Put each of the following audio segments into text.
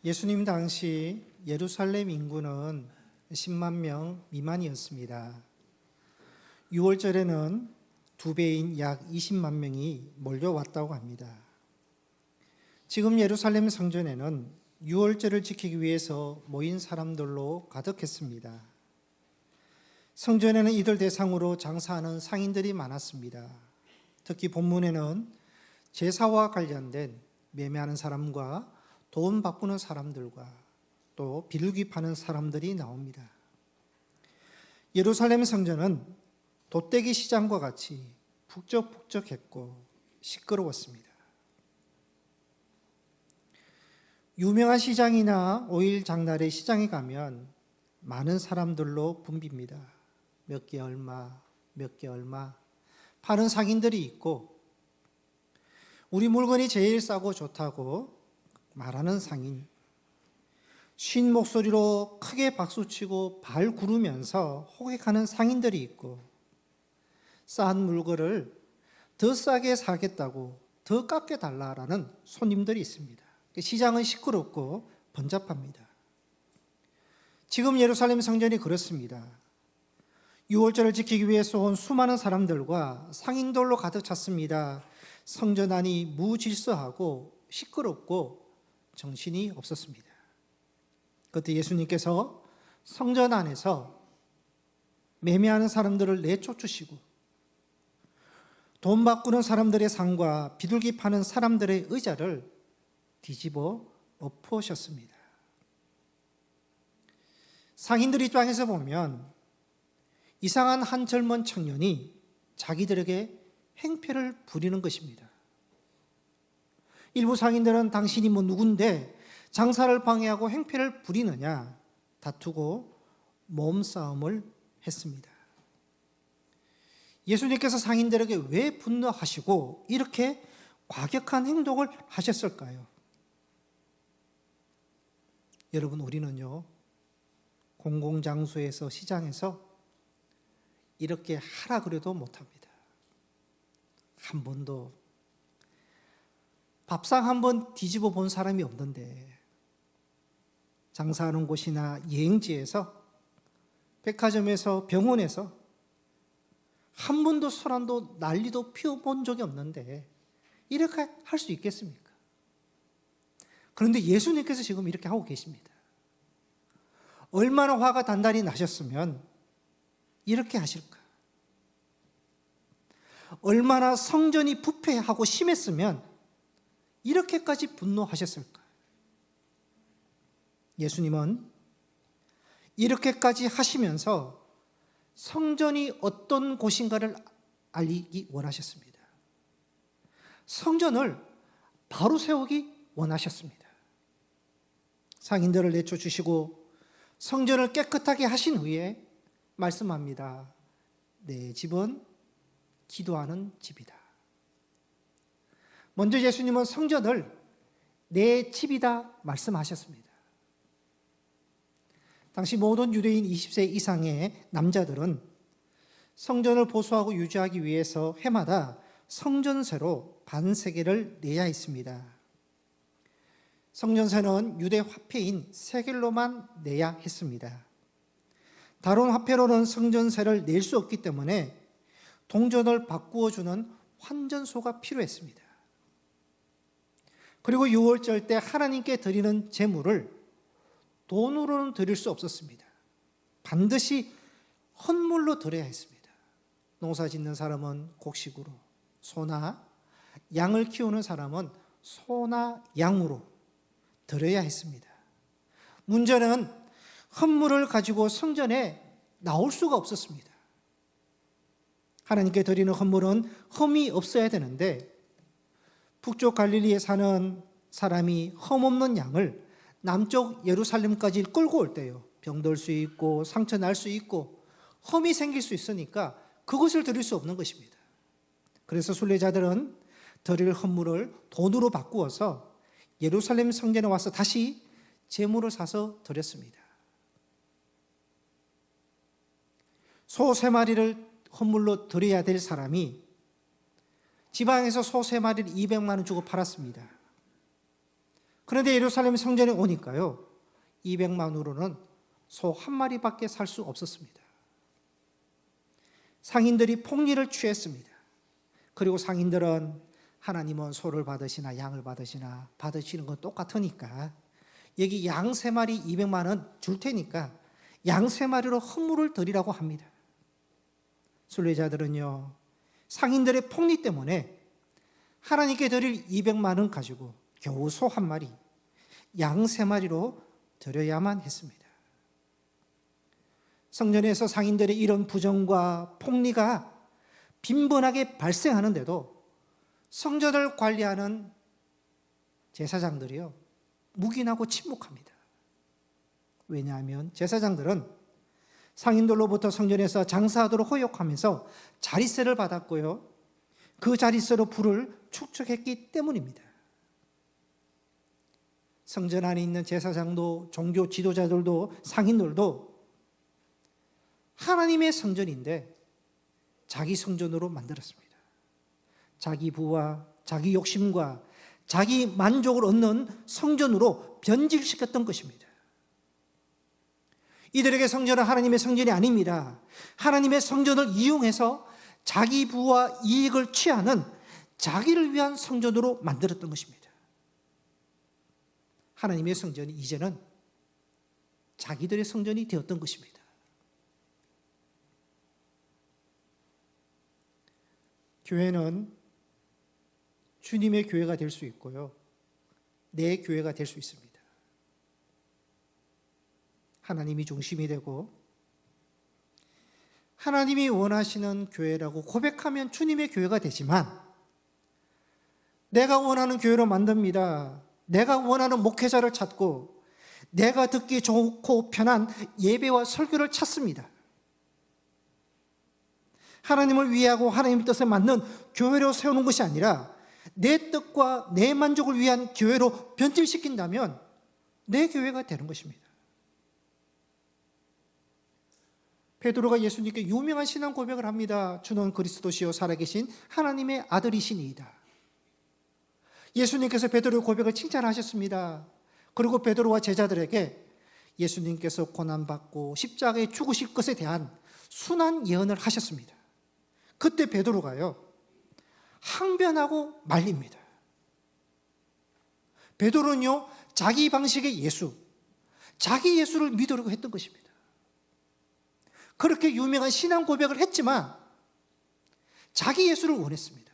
예수님 당시 예루살렘 인구는 10만 명 미만이었습니다. 6월절에는 2배인 약 20만 명이 몰려왔다고 합니다. 지금 예루살렘 성전에는 6월절을 지키기 위해서 모인 사람들로 가득했습니다. 성전에는 이들 대상으로 장사하는 상인들이 많았습니다. 특히 본문에는 제사와 관련된 매매하는 사람과 돈 바꾸는 사람들과 또 비둘기 파는 사람들이 나옵니다. 예루살렘 성전은 돗대기 시장과 같이 북적북적했고 시끄러웠습니다. 유명한 시장이나 오일 장날의 시장에 가면 많은 사람들로 붐빕니다. 몇 개 얼마, 몇 개 얼마 파는 상인들이 있고, 우리 물건이 제일 싸고 좋다고 말하는 상인, 쉰 목소리로 크게 박수치고 발 구르면서 호객하는 상인들이 있고, 싼 물건을 더 싸게 사겠다고 더 깎게 달라라는 손님들이 있습니다. 시장은 시끄럽고 번잡합니다. 지금 예루살렘 성전이 그렇습니다. 6월절을 지키기 위해서 온 수많은 사람들과 상인들로 가득 찼습니다. 성전 안이 무질서하고 시끄럽고 정신이 없었습니다. 그때 예수님께서 성전 안에서 매매하는 사람들을 내쫓으시고 돈 바꾸는 사람들의 상과 비둘기 파는 사람들의 의자를 뒤집어 엎으셨습니다. 상인들 입장에서 보면 이상한 한 젊은 청년이 자기들에게 행패를 부리는 것입니다. 일부 상인들은 당신이 누군데 장사를 방해하고 행패를 부리느냐 다투고 몸싸움을 했습니다. 예수님께서 상인들에게 왜 분노하시고 이렇게 과격한 행동을 하셨을까요? 여러분, 우리는요, 공공장소에서, 시장에서 이렇게 하라 그래도 못합니다. 한 번도 밥상 한 번 뒤집어 본 사람이 없는데, 장사하는 곳이나 여행지에서, 백화점에서, 병원에서 한 번도 소란도 난리도 피워본 적이 없는데 이렇게 할 수 있겠습니까? 그런데 예수님께서 지금 이렇게 하고 계십니다. 얼마나 화가 단단히 나셨으면 이렇게 하실까? 얼마나 성전이 부패하고 심했으면 이렇게까지 분노하셨을까? 예수님은 이렇게까지 하시면서 성전이 어떤 곳인가를 알리기 원하셨습니다. 성전을 바로 세우기 원하셨습니다. 상인들을 내쫓으시고 성전을 깨끗하게 하신 후에 말씀합니다. 내 집은 기도하는 집이다. 먼저 예수님은 성전을 내 집이다 말씀하셨습니다. 당시 모든 유대인 20세 이상의 남자들은 성전을 보수하고 유지하기 위해서 해마다 성전세로 반세겔을 내야 했습니다. 성전세는 유대 화폐인 세겔로만 내야 했습니다. 다른 화폐로는 성전세를 낼 수 없기 때문에 동전을 바꾸어주는 환전소가 필요했습니다. 그리고 6월절 때 하나님께 드리는 제물을 돈으로는 드릴 수 없었습니다. 반드시 헌물로 드려야 했습니다. 농사 짓는 사람은 곡식으로, 소나 양을 키우는 사람은 소나 양으로 드려야 했습니다. 문제는 헌물을 가지고 성전에 나올 수가 없었습니다. 하나님께 드리는 헌물은 흠이 없어야 되는데 북쪽 갈릴리에 사는 사람이 흠없는 양을 남쪽 예루살렘까지 끌고 올 때요, 병들 수 있고 상처 날 수 있고 흠이 생길 수 있으니까 그것을 드릴 수 없는 것입니다. 그래서 순례자들은 드릴 헌물을 돈으로 바꾸어서 예루살렘 성전에 와서 다시 제물을 사서 드렸습니다. 소 3마리를 헌물로 드려야 될 사람이 지방에서 소 3마리를 200만 원 주고 팔았습니다. 그런데 예루살렘 성전에 오니까요, 200만으로는 소 한 마리밖에 살 수 없었습니다. 상인들이 폭리를 취했습니다. 그리고 상인들은 하나님은 소를 받으시나 양을 받으시나 받으시는 건 똑같으니까 여기 양 3마리 200만 원 줄 테니까 양 3마리로 헌물을 드리라고 합니다. 순례자들은요, 상인들의 폭리 때문에 하나님께 드릴 200만 원 가지고 겨우 소 한 마리, 양 3마리로 드려야만 했습니다. 성전에서 상인들의 이런 부정과 폭리가 빈번하게 발생하는데도 성전을 관리하는 제사장들이요, 묵인하고 침묵합니다. 왜냐하면 제사장들은 상인들로부터 성전에서 장사하도록 허용하면서 자릿세를 받았고요, 그 자릿세로 부를 축적했기 때문입니다. 성전 안에 있는 제사장도 종교 지도자들도 상인들도 하나님의 성전인데 자기 성전으로 만들었습니다. 자기 부와 자기 욕심과 자기 만족을 얻는 성전으로 변질시켰던 것입니다. 이들에게 성전은 하나님의 성전이 아닙니다. 하나님의 성전을 이용해서 자기 부와 이익을 취하는 자기를 위한 성전으로 만들었던 것입니다. 하나님의 성전이 이제는 자기들의 성전이 되었던 것입니다. 교회는 주님의 교회가 될 수 있고요, 내 교회가 될 수 있습니다. 하나님이 중심이 되고 하나님이 원하시는 교회라고 고백하면 주님의 교회가 되지만, 내가 원하는 교회로 만듭니다, 내가 원하는 목회자를 찾고 내가 듣기 좋고 편한 예배와 설교를 찾습니다, 하나님을 위하고 하나님의 뜻에 맞는 교회로 세우는 것이 아니라 내 뜻과 내 만족을 위한 교회로 변질시킨다면 내 교회가 되는 것입니다. 베드로가 예수님께 유명한 신앙 고백을 합니다. 주는 그리스도시요 살아계신 하나님의 아들이시니이다. 예수님께서 베드로의 고백을 칭찬하셨습니다. 그리고 베드로와 제자들에게 예수님께서 고난받고 십자가에 죽으실 것에 대한 순한 예언을 하셨습니다. 그때 베드로가요, 항변하고 말립니다. 베드로는요, 자기 방식의 예수, 자기 예수를 믿으려고 했던 것입니다. 그렇게 유명한 신앙 고백을 했지만 자기 예수를 원했습니다.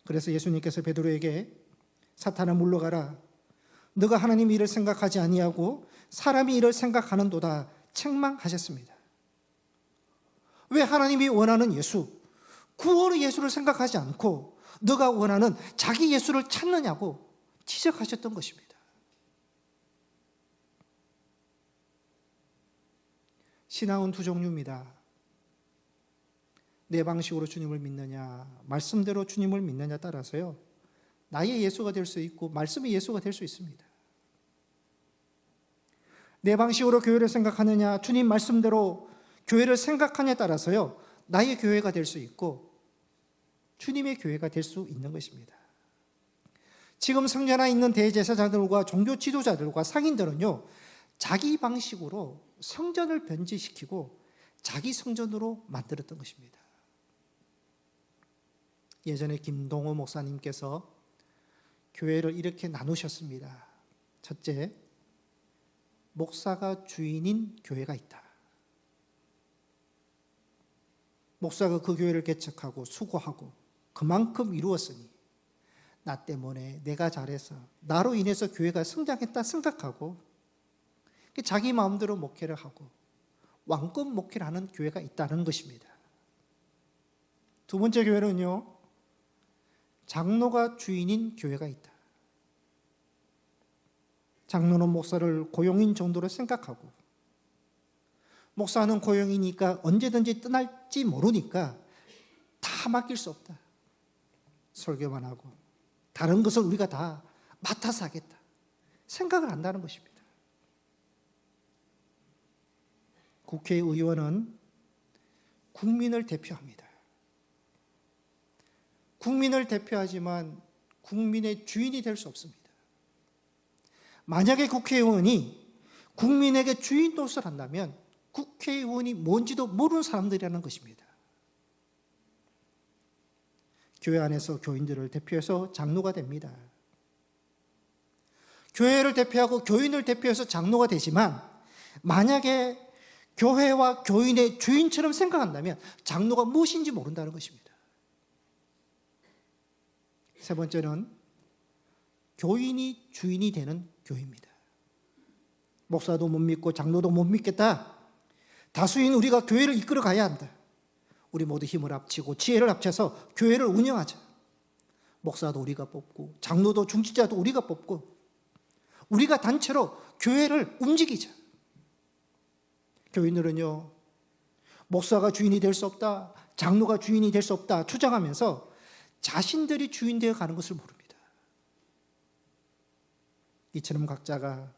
그래서 예수님께서 베드로에게 사탄아 물러가라, 너가 하나님의 일을 생각하지 아니하고 사람의 일을 생각하는도다 책망하셨습니다. 왜 하나님이 원하는 예수, 구원의 예수를 생각하지 않고 너가 원하는 자기 예수를 찾느냐고 지적하셨던 것입니다. 신앙은 두 종류입니다. 내 방식으로 주님을 믿느냐, 말씀대로 주님을 믿느냐 따라서요, 나의 예수가 될 수 있고 말씀의 예수가 될 수 있습니다. 내 방식으로 교회를 생각하느냐, 주님 말씀대로 교회를 생각하냐에 따라서요, 나의 교회가 될 수 있고 주님의 교회가 될 수 있는 것입니다. 지금 성전 안에 있는 대제사장들과 종교 지도자들과 상인들은요, 자기 방식으로 성전을 변질시키고 자기 성전으로 만들었던 것입니다. 예전에 김동호 목사님께서 교회를 이렇게 나누셨습니다. 첫째, 목사가 주인인 교회가 있다. 목사가 그 교회를 개척하고 수고하고 그만큼 이루었으니 나 때문에 내가 잘해서 나로 인해서 교회가 성장했다 생각하고 자기 마음대로 목회를 하고 왕권 목회를 하는 교회가 있다는 것입니다. 두 번째 교회는요, 장로가 주인인 교회가 있다. 장로는 목사를 고용인 정도로 생각하고 목사는 고용이니까 언제든지 떠날지 모르니까 다 맡길 수 없다. 설교만 하고 다른 것을 우리가 다 맡아서 하겠다 생각을 한다는 것입니다. 국회의원은 국민을 대표합니다. 국민을 대표하지만 국민의 주인이 될 수 없습니다. 만약에 국회의원이 국민에게 주인 노릇을 한다면 국회의원이 뭔지도 모르는 사람들이라는 것입니다. 교회 안에서 교인들을 대표해서 장로가 됩니다. 교회를 대표하고 교인을 대표해서 장로가 되지만 만약에 교회와 교인의 주인처럼 생각한다면 장로가 무엇인지 모른다는 것입니다. 세 번째는 교인이 주인이 되는 교회입니다. 목사도 못 믿고 장로도 못 믿겠다. 다수인 우리가 교회를 이끌어 가야 한다. 우리 모두 힘을 합치고 지혜를 합쳐서 교회를 운영하자. 목사도 우리가 뽑고 장로도 중직자도 우리가 뽑고 우리가 단체로 교회를 움직이자. 교인들은요, 목사가 주인이 될 수 없다, 장로가 주인이 될 수 없다 주장하면서 자신들이 주인 되어 가는 것을 모릅니다. 이처럼 각자가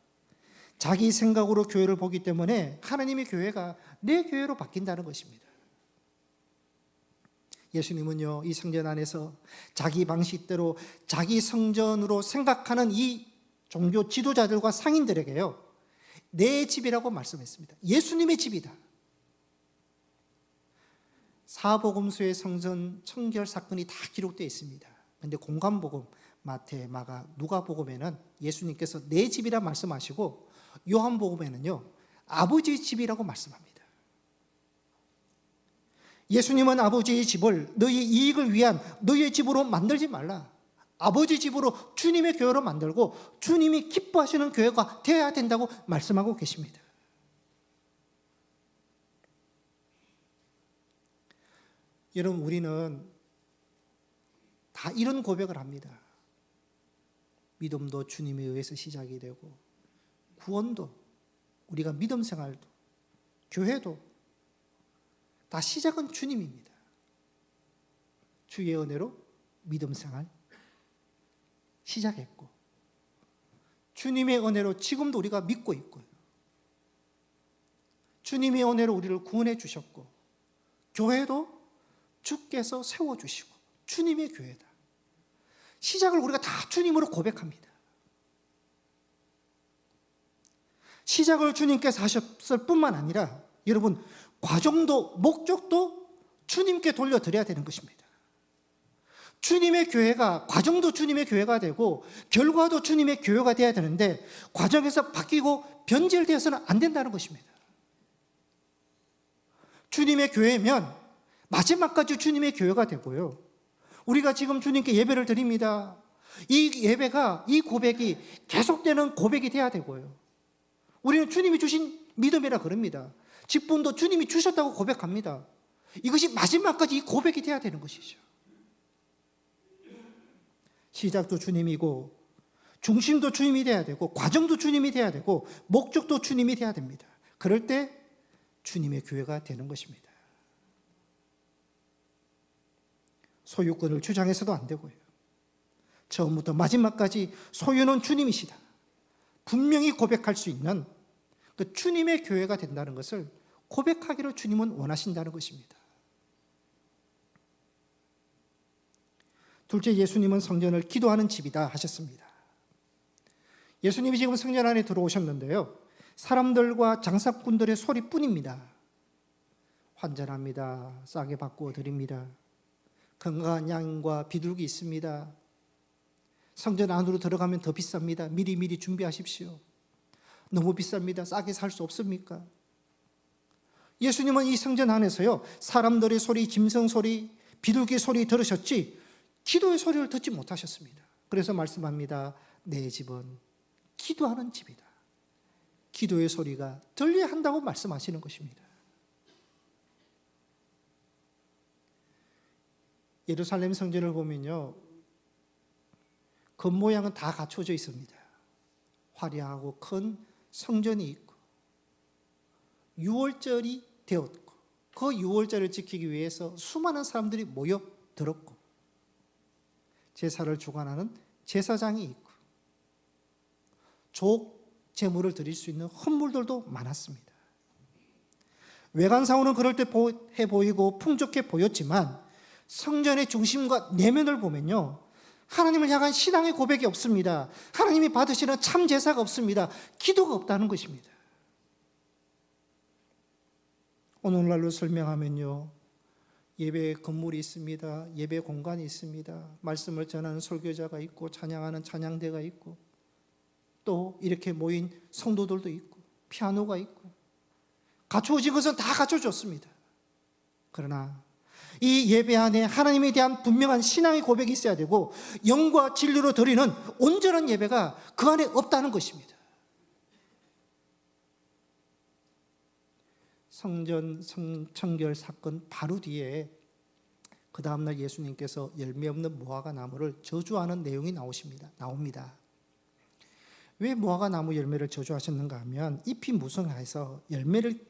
자기 생각으로 교회를 보기 때문에 하나님의 교회가 내 교회로 바뀐다는 것입니다. 예수님은요, 이 성전 안에서 자기 방식대로 자기 성전으로 생각하는 이 종교 지도자들과 상인들에게요, 내 집이라고 말씀했습니다. 예수님의 집이다. 사복음서의 성전 청결 사건이 다 기록되어 있습니다. 그런데 공관복음, 마태, 마가, 누가복음에는 예수님께서 내 집이라 말씀하시고 요한복음에는요, 아버지의 집이라고 말씀합니다. 예수님은 아버지의 집을 너희 이익을 위한 너희의 집으로 만들지 말라. 아버지 집으로 주님의 교회로 만들고 주님이 기뻐하시는 교회가 되어야 된다고 말씀하고 계십니다. 여러분, 우리는 다 이런 고백을 합니다. 믿음도 주님에 의해서 시작이 되고 구원도, 우리가 믿음 생활도, 교회도 다 시작은 주님입니다. 주의 은혜로 믿음 생활 시작했고 주님의 은혜로 지금도 우리가 믿고 있고요. 주님의 은혜로 우리를 구원해 주셨고 교회도 주께서 세워주시고 주님의 교회다. 시작을 우리가 다 주님으로 고백합니다. 시작을 주님께서 하셨을 뿐만 아니라 여러분, 과정도 목적도 주님께 돌려드려야 되는 것입니다. 주님의 교회가, 과정도 주님의 교회가 되고 결과도 주님의 교회가 되어야 되는데 과정에서 바뀌고 변질되어서는 안 된다는 것입니다. 주님의 교회면 마지막까지 주님의 교회가 되고요, 우리가 지금 주님께 예배를 드립니다. 이 예배가, 이 고백이 계속되는 고백이 돼야 되고요, 우리는 주님이 주신 믿음이라 그럽니다. 직분도 주님이 주셨다고 고백합니다. 이것이 마지막까지 이 고백이 돼야 되는 것이죠. 시작도 주님이고 중심도 주님이 돼야 되고 과정도 주님이 돼야 되고 목적도 주님이 돼야 됩니다. 그럴 때 주님의 교회가 되는 것입니다. 소유권을 주장해서도 안 되고요, 처음부터 마지막까지 소유는 주님이시다 분명히 고백할 수 있는 그 주님의 교회가 된다는 것을 고백하기로 주님은 원하신다는 것입니다. 둘째, 예수님은 성전을 기도하는 집이다 하셨습니다. 예수님이 지금 성전 안에 들어오셨는데요, 사람들과 장사꾼들의 소리뿐입니다. 환전합니다. 싸게 바꾸어 드립니다. 건강한 양과 비둘기 있습니다. 성전 안으로 들어가면 더 비쌉니다. 미리 준비하십시오. 너무 비쌉니다. 싸게 살 수 없습니까? 예수님은 이 성전 안에서요, 사람들의 소리, 짐승 소리, 비둘기 소리 들으셨지 기도의 소리를 듣지 못하셨습니다. 그래서 말씀합니다. 내 집은 기도하는 집이다. 기도의 소리가 들려야 한다고 말씀하시는 것입니다. 예루살렘 성전을 보면요, 겉모양은 다 갖춰져 있습니다. 화려하고 큰 성전이 있고 유월절이 되었고 그 유월절을 지키기 위해서 수많은 사람들이 모여 들었고 제사를 주관하는 제사장이 있고 족 제물을 드릴 수 있는 헌물들도 많았습니다. 외관상으로는 그럴 듯해 보이고 풍족해 보였지만 성전의 중심과 내면을 보면요, 하나님을 향한 신앙의 고백이 없습니다. 하나님이 받으시는 참 제사가 없습니다. 기도가 없다는 것입니다. 오늘날로 설명하면요, 예배 건물이 있습니다. 예배 공간이 있습니다. 말씀을 전하는 설교자가 있고 찬양하는 찬양대가 있고 또 이렇게 모인 성도들도 있고 피아노가 있고 갖추어진 것은 다 갖춰졌습니다. 그러나 이 예배 안에 하나님에 대한 분명한 신앙의 고백이 있어야 되고 영과 진리로 드리는 온전한 예배가 그 안에 없다는 것입니다. 성전 성청결 사건 바로 뒤에 그 다음날 예수님께서 열매 없는 무화과 나무를 저주하는 내용이 나옵니다. 왜 무화과 나무 열매를 저주하셨는가 하면 잎이 무성해서 열매를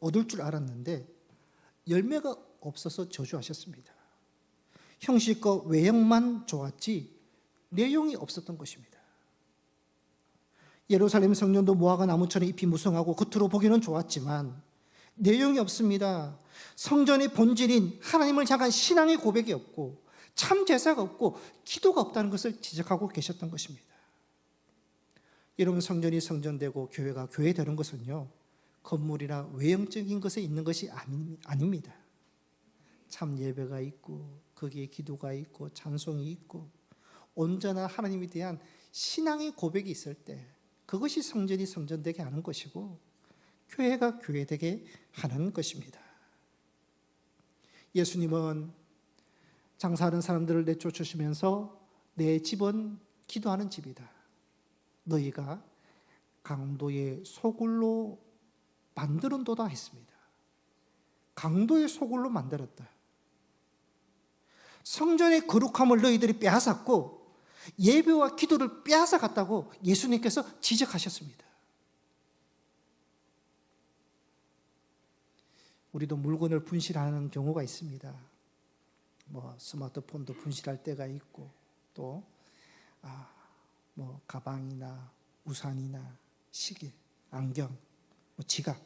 얻을 줄 알았는데 열매가 없어서 저주하셨습니다. 형식과 외형만 좋았지 내용이 없었던 것입니다. 예루살렘 성전도 무화과 나무처럼 잎이 무성하고 겉으로 보기는 좋았지만 내용이 없습니다. 성전의 본질인 하나님을 향한 신앙의 고백이 없고 참 제사가 없고 기도가 없다는 것을 지적하고 계셨던 것입니다. 여러분, 성전이 성전되고 교회가 교회되는 것은요, 건물이나 외형적인 것에 있는 것이 아닙니다. 참 예배가 있고 거기에 기도가 있고 찬송이 있고 온전한 하나님에 대한 신앙의 고백이 있을 때 그것이 성전이 성전되게 하는 것이고 교회가 교회되게 하는 것입니다. 예수님은 장사하는 사람들을 내쫓으시면서 내 집은 기도하는 집이다. 너희가 강도의 소굴로 만들었도다 했습니다. 강도의 소굴로 만들었다. 성전의 거룩함을 너희들이 빼앗았고 예배와 기도를 빼앗아 갔다고 예수님께서 지적하셨습니다. 우리도 물건을 분실하는 경우가 있습니다. 스마트폰도 분실할 때가 있고 또 가방이나 우산이나 시계, 안경, 지갑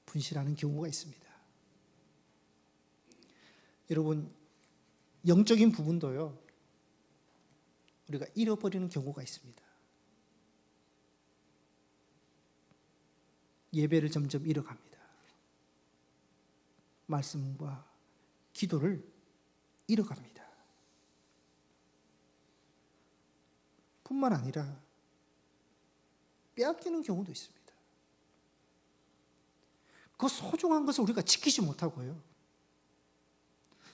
분실하는 경우가 있습니다. 여러분, 영적인 부분도요, 우리가 잃어버리는 경우가 있습니다. 예배를 점점 잃어갑니다. 말씀과 기도를 잃어갑니다. 뿐만 아니라 빼앗기는 경우도 있습니다. 그 소중한 것을 우리가 지키지 못하고요,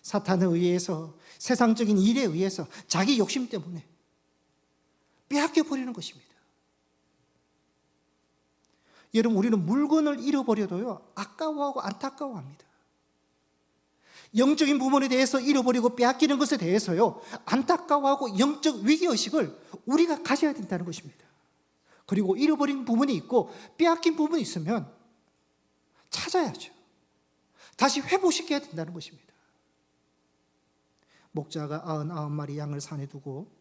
사탄에 의해서, 세상적인 일에 의해서, 자기 욕심 때문에 빼앗겨 버리는 것입니다. 여러분, 우리는 물건을 잃어버려도요, 아까워하고 안타까워합니다. 영적인 부분에 대해서 잃어버리고 빼앗기는 것에 대해서요, 안타까워하고 영적 위기의식을 우리가 가져야 된다는 것입니다. 그리고 잃어버린 부분이 있고 빼앗긴 부분이 있으면 찾아야죠. 다시 회복시켜야 된다는 것입니다. 목자가 99마리 양을 산에 두고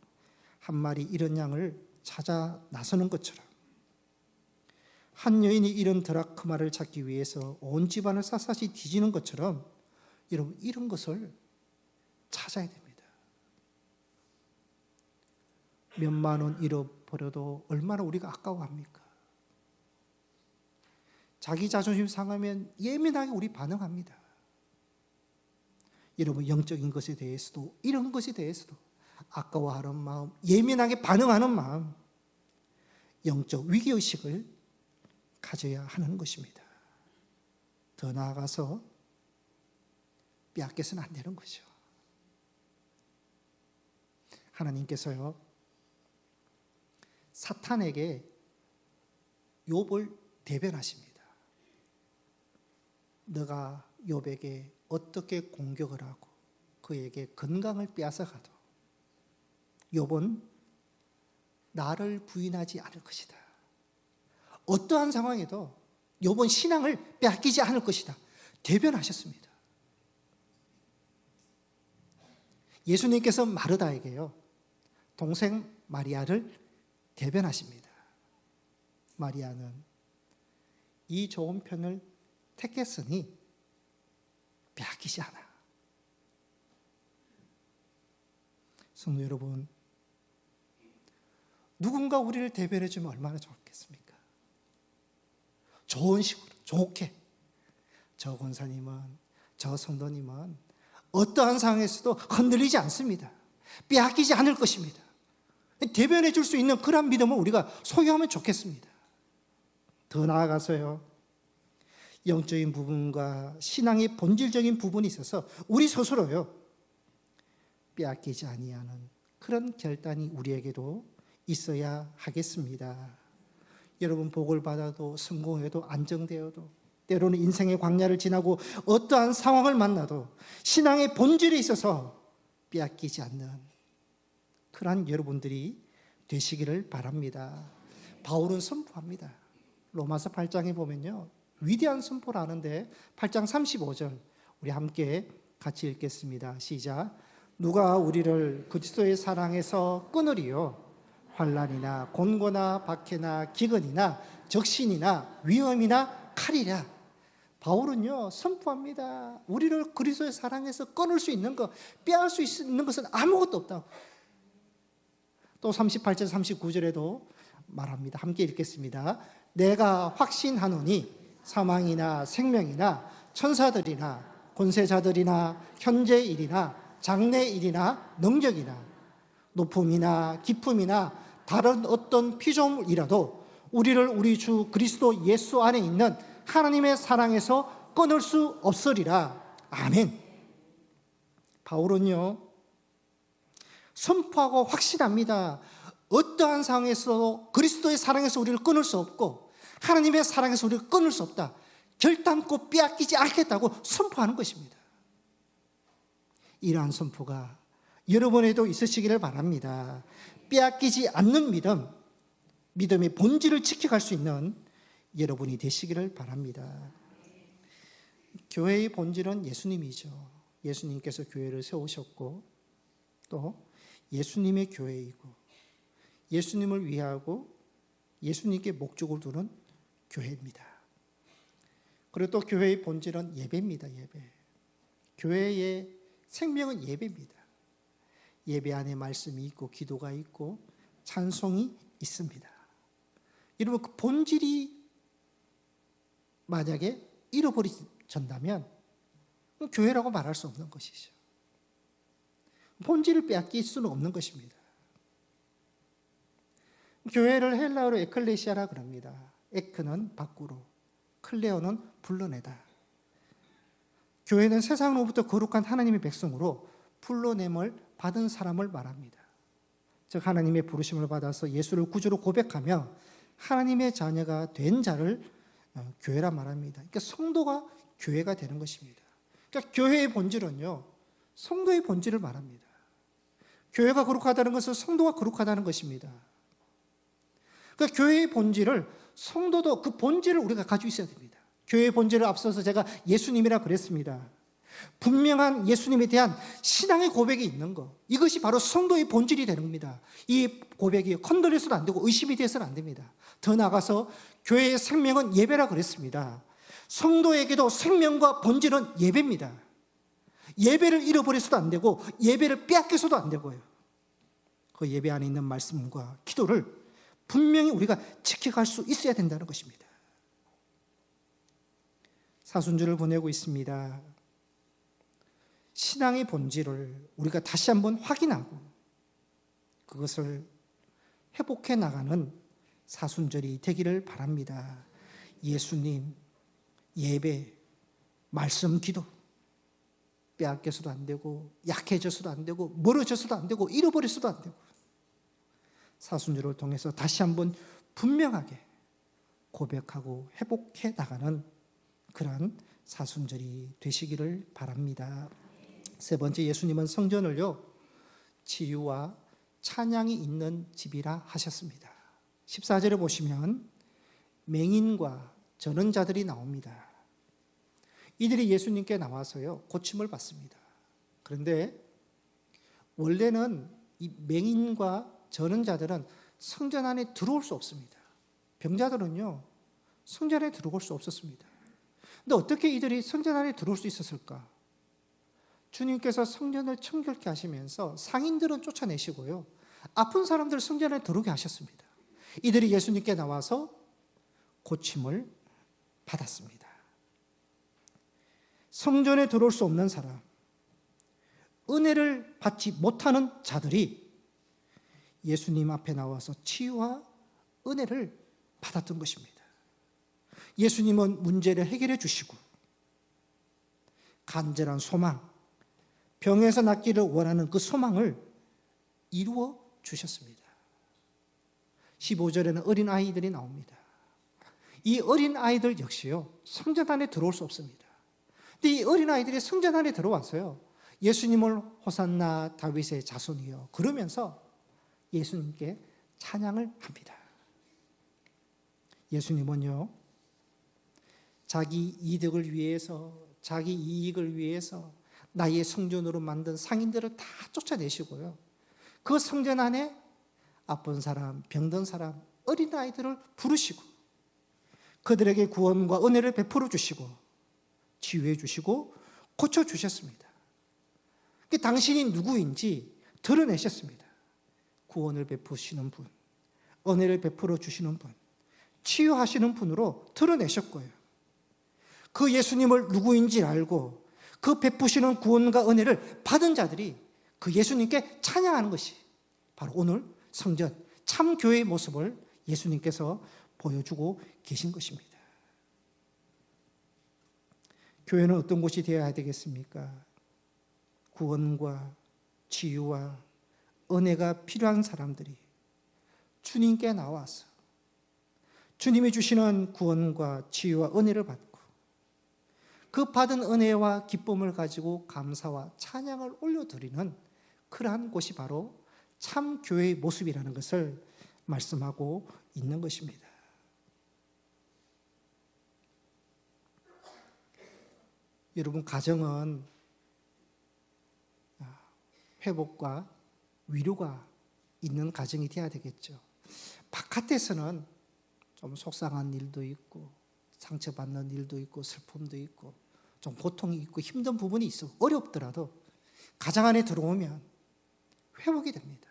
한 마리 잃은 양을 찾아 나서는 것처럼 한 여인이 잃은 드라크마를 찾기 위해서 온 집안을 샅샅이 뒤지는 것처럼 여러분, 이런 것을 찾아야 됩니다. 몇만 원 잃어버려도 얼마나 우리가 아까워합니까? 자기 자존심 상하면 예민하게 우리 반응합니다. 여러분, 영적인 것에 대해서도 이런 것에 대해서도 아까워하는 마음, 예민하게 반응하는 마음, 영적 위기의식을 가져야 하는 것입니다. 더 나아가서 빼앗겨서는 안 되는 거죠. 하나님께서요, 사탄에게 욥을 대변하십니다. 너가 욥에게 어떻게 공격을 하고 그에게 건강을 빼앗아 가도 욥은 나를 부인하지 않을 것이다. 어떠한 상황에도 욥은 신앙을 빼앗기지 않을 것이다. 대변하셨습니다. 예수님께서 마르다에게요, 동생 마리아를 대변하십니다. 마리아는 이 좋은 편을 택했으니 빼앗기지 않아. 성도 여러분, 누군가 우리를 대변해 주면 얼마나 좋겠습니까? 좋은 식으로, 좋게. 저 권사님은, 저 성도님은 어떠한 상황에서도 흔들리지 않습니다. 빼앗기지 않을 것입니다. 대변해 줄 수 있는 그런 믿음을 우리가 소유하면 좋겠습니다. 더 나아가서요, 영적인 부분과 신앙의 본질적인 부분이 있어서 우리 스스로요, 빼앗기지 아니하는 그런 결단이 우리에게도 있어야 하겠습니다. 여러분, 복을 받아도 성공해도 안정되어도 때로는 인생의 광야를 지나고 어떠한 상황을 만나도 신앙의 본질에 있어서 빼앗기지 않는 그러한 여러분들이 되시기를 바랍니다. 바울은 선포합니다. 로마서 8장에 보면요, 위대한 선포를 하는데 8장 35절 우리 함께 같이 읽겠습니다. 시작. 누가 우리를 그리스도의 사랑에서 끊으리요? 환난이나 곤고나 박해나 기근이나 적신이나 위험이나 칼이라. 바울은요, 선포합니다. 우리를 그리스도의 사랑에서 끊을 수 있는 것, 빼앗을 수 있는 것은 아무것도 없다고. 또 38절 39절에도 말합니다. 함께 읽겠습니다. 내가 확신하노니 사망이나 생명이나 천사들이나 권세자들이나 현재 일이나 장래 일이나 능력이나 높음이나 깊음이나 다른 어떤 피조물이라도 우리를 우리 주 그리스도 예수 안에 있는 하나님의 사랑에서 끊을 수 없으리라. 아멘. 바울은요, 선포하고 확신합니다. 어떠한 상황에서도 그리스도의 사랑에서 우리를 끊을 수 없고 하나님의 사랑에서 우리를 끊을 수 없다. 결단코 빼앗기지 않겠다고 선포하는 것입니다. 이러한 선포가 여러분에도 있으시기를 바랍니다. 빼앗기지 않는 믿음, 믿음의 본질을 지켜갈 수 있는 여러분이 되시기를 바랍니다. 교회의 본질은 예수님이죠. 예수님께서 교회를 세우셨고 또 예수님의 교회이고 예수님을 위하고 예수님께 목적을 두는 교회입니다. 그리고 또 교회의 본질은 예배입니다. 예배. 교회의 생명은 예배입니다. 예배 안에 말씀이 있고 기도가 있고 찬송이 있습니다. 여러분, 그 본질이 만약에 잃어버린다면 교회라고 말할 수 없는 것이죠. 본질을 빼앗길 수는 없는 것입니다. 교회를 헬라어로 에클레시아라 그럽니다. 에크는 밖으로, 클레오는 불러내다. 교회는 세상으로부터 거룩한 하나님의 백성으로 불러냄을 받은 사람을 말합니다. 즉 하나님의 부르심을 받아서 예수를 구주로 고백하며 하나님의 자녀가 된 자를 교회라 말합니다. 그러니까 성도가 교회가 되는 것입니다. 그러니까 교회의 본질은요, 성도의 본질을 말합니다. 교회가 거룩하다는 것은 성도가 거룩하다는 것입니다. 그러니까 교회의 본질을, 성도도 그 본질을 우리가 가지고 있어야 됩니다. 교회의 본질을 앞서서 제가 예수님이라 그랬습니다. 분명한 예수님에 대한 신앙의 고백이 있는 것, 이것이 바로 성도의 본질이 되는 겁니다. 이 고백이 건드려서는 안 되고 의심이 돼서는 안 됩니다. 더 나아가서 교회의 생명은 예배라 그랬습니다. 성도에게도 생명과 본질은 예배입니다. 예배를 잃어버려서도 안 되고 예배를 빼앗겨서도 안 되고요. 그 예배 안에 있는 말씀과 기도를 분명히 우리가 지켜갈 수 있어야 된다는 것입니다. 사순절을 보내고 있습니다. 신앙의 본질을 우리가 다시 한번 확인하고 그것을 회복해 나가는 사순절이 되기를 바랍니다. 예수님, 예배, 말씀, 기도 빼앗겨서도 안 되고 약해져서도 안 되고 멀어져서도 안 되고 잃어버려서도 안 되고 사순절을 통해서 다시 한번 분명하게 고백하고 회복해 나가는 그러한 사순절이 되시기를 바랍니다. 세 번째, 예수님은 성전을요, 치유와 찬양이 있는 집이라 하셨습니다. 14절에 보시면 맹인과 전원자들이 나옵니다. 이들이 예수님께 나와서요, 고침을 받습니다. 그런데 원래는 이 맹인과 전원자들은 성전 안에 들어올 수 없습니다. 병자들은요, 성전 안에 들어올 수 없었습니다. 근데 어떻게 이들이 성전 안에 들어올 수 있었을까? 주님께서 성전을 청결케 하시면서 상인들은 쫓아내시고요, 아픈 사람들 성전에 들어오게 하셨습니다. 이들이 예수님께 나와서 고침을 받았습니다. 성전에 들어올 수 없는 사람, 은혜를 받지 못하는 자들이 예수님 앞에 나와서 치유와 은혜를 받았던 것입니다. 예수님은 문제를 해결해 주시고 간절한 소망, 병에서 낫기를 원하는 그 소망을 이루어 주셨습니다. 15절에는 어린 아이들이 나옵니다. 이 어린 아이들 역시요, 성전 안에 들어올 수 없습니다. 근데 이 어린 아이들이 성전 안에 들어왔어요. 예수님을 호산나 다윗의 자손이요 그러면서 예수님께 찬양을 합니다. 예수님은요, 자기 이득을 위해서, 자기 이익을 위해서 나의 성전으로 만든 상인들을 다 쫓아내시고요, 그 성전 안에 아픈 사람, 병든 사람, 어린아이들을 부르시고 그들에게 구원과 은혜를 베풀어 주시고 치유해 주시고 고쳐주셨습니다. 당신이 누구인지 드러내셨습니다. 구원을 베푸시는 분, 은혜를 베풀어 주시는 분, 치유하시는 분으로 드러내셨고요, 그 예수님을 누구인지 알고 그 베푸시는 구원과 은혜를 받은 자들이 그 예수님께 찬양하는 것이 바로 오늘 성전 참교회의 모습을 예수님께서 보여주고 계신 것입니다. 교회는 어떤 곳이 되어야 되겠습니까? 구원과 치유와 은혜가 필요한 사람들이 주님께 나와서 주님이 주시는 구원과 치유와 은혜를 받고 그 받은 은혜와 기쁨을 가지고 감사와 찬양을 올려드리는 그러한 곳이 바로 참 교회의 모습이라는 것을 말씀하고 있는 것입니다. 여러분, 가정은 회복과 위로가 있는 가정이 되어야 되겠죠. 바깥에서는 좀 속상한 일도 있고 상처받는 일도 있고 슬픔도 있고 좀 고통이 있고 힘든 부분이 있어 어렵더라도 가정 안에 들어오면 회복이 됩니다.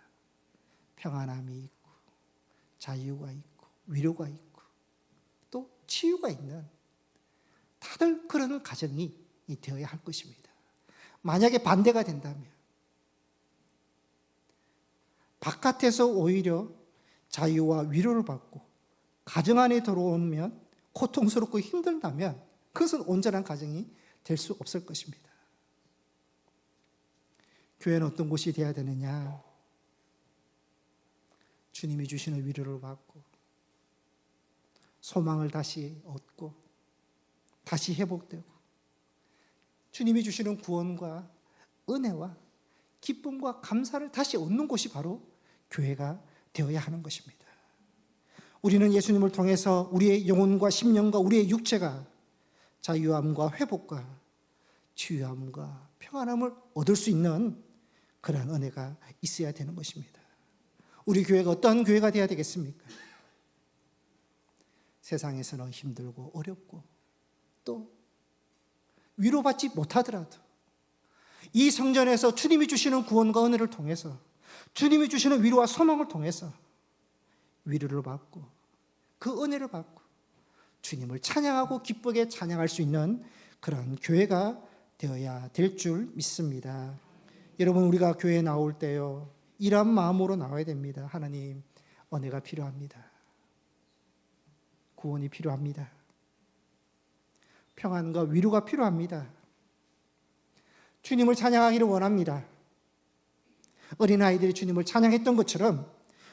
평안함이 있고 자유가 있고 위로가 있고 또 치유가 있는 다들 그런 가정이 되어야 할 것입니다. 만약에 반대가 된다면 바깥에서 오히려 자유와 위로를 받고 가정 안에 들어오면 고통스럽고 힘들다면 그것은 온전한 가정이 될 수 없을 것입니다. 교회는 어떤 곳이 되어야 되느냐? 주님이 주시는 위로를 받고 소망을 다시 얻고 다시 회복되고 주님이 주시는 구원과 은혜와 기쁨과 감사를 다시 얻는 곳이 바로 교회가 되어야 하는 것입니다. 우리는 예수님을 통해서 우리의 영혼과 심령과 우리의 육체가 자유함과 회복과 치유함과 평안함을 얻을 수 있는 그러한 은혜가 있어야 되는 것입니다. 우리 교회가 어떠한 교회가 되어야 되겠습니까? 세상에서는 힘들고 어렵고 또 위로받지 못하더라도 이 성전에서 주님이 주시는 구원과 은혜를 통해서 주님이 주시는 위로와 소망을 통해서 위로를 받고 그 은혜를 받고 주님을 찬양하고 기쁘게 찬양할 수 있는 그런 교회가 되어야 될 줄 믿습니다. 여러분, 우리가 교회에 나올 때요, 이런 마음으로 나와야 됩니다. 하나님, 은혜가 필요합니다. 구원이 필요합니다. 평안과 위로가 필요합니다. 주님을 찬양하기를 원합니다. 어린아이들이 주님을 찬양했던 것처럼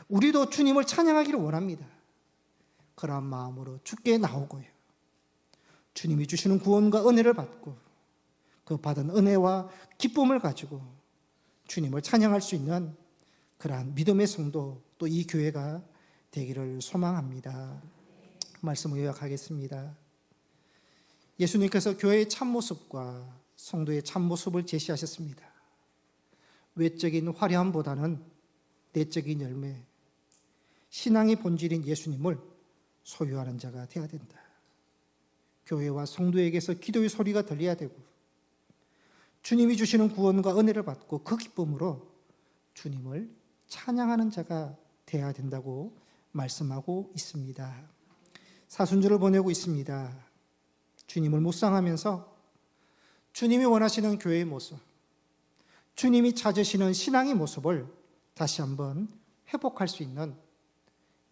우리도 주님을 찬양하기를 원합니다. 그런 마음으로 주께 나오고요, 주님이 주시는 구원과 은혜를 받고 그 받은 은혜와 기쁨을 가지고 주님을 찬양할 수 있는 그러한 믿음의 성도, 또 이 교회가 되기를 소망합니다. 말씀을 요약하겠습니다. 예수님께서 교회의 참모습과 성도의 참모습을 제시하셨습니다. 외적인 화려함보다는 내적인 열매, 신앙의 본질인 예수님을 소유하는 자가 되어야 된다. 교회와 성도에게서 기도의 소리가 들려야 되고 주님이 주시는 구원과 은혜를 받고 그 기쁨으로 주님을 찬양하는 자가 되어야 된다고 말씀하고 있습니다. 사순절을 보내고 있습니다. 주님을 묵상하면서 주님이 원하시는 교회의 모습, 주님이 찾으시는 신앙의 모습을 다시 한번 회복할 수 있는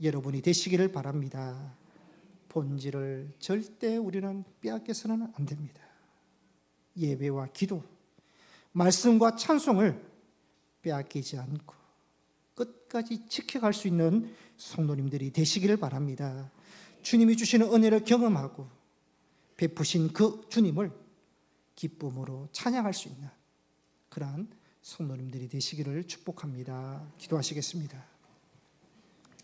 여러분이 되시기를 바랍니다. 본질을 절대 우리는 빼앗겨서는 안 됩니다. 예배와 기도, 말씀과 찬송을 빼앗기지 않고 끝까지 지켜갈 수 있는 성도님들이 되시기를 바랍니다. 주님이 주시는 은혜를 경험하고 베푸신 그 주님을 기쁨으로 찬양할 수 있는 그러한 성도님들이 되시기를 축복합니다. 기도하시겠습니다.